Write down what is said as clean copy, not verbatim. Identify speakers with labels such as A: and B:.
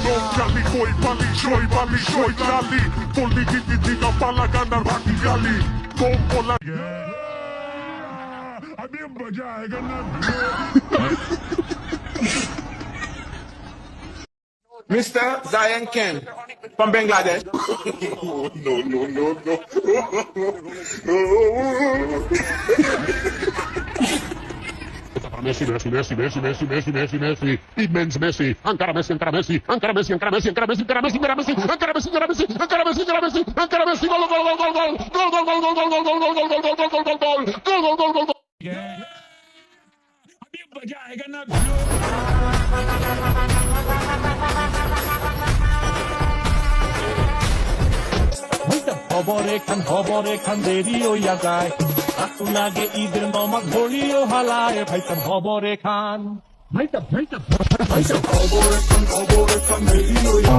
A: Nonggali koi bali shoi gali. Poli kiti diga pala ganar bhati gali. Kom bola. अभी मजा आएगा ना
B: Mr. Zion Ken from Bangladesh.
A: No. Messi, immens Messi, ancora Messi, gol. अभी मजा आएगा ना
C: খবরে খান দেরি হইয়া যায় আকু লাগে ঈদের নমাজ ভরিও হালায় ভাইসাব খবরে খান ভাইসাব খবরে খান দেরি হইয়া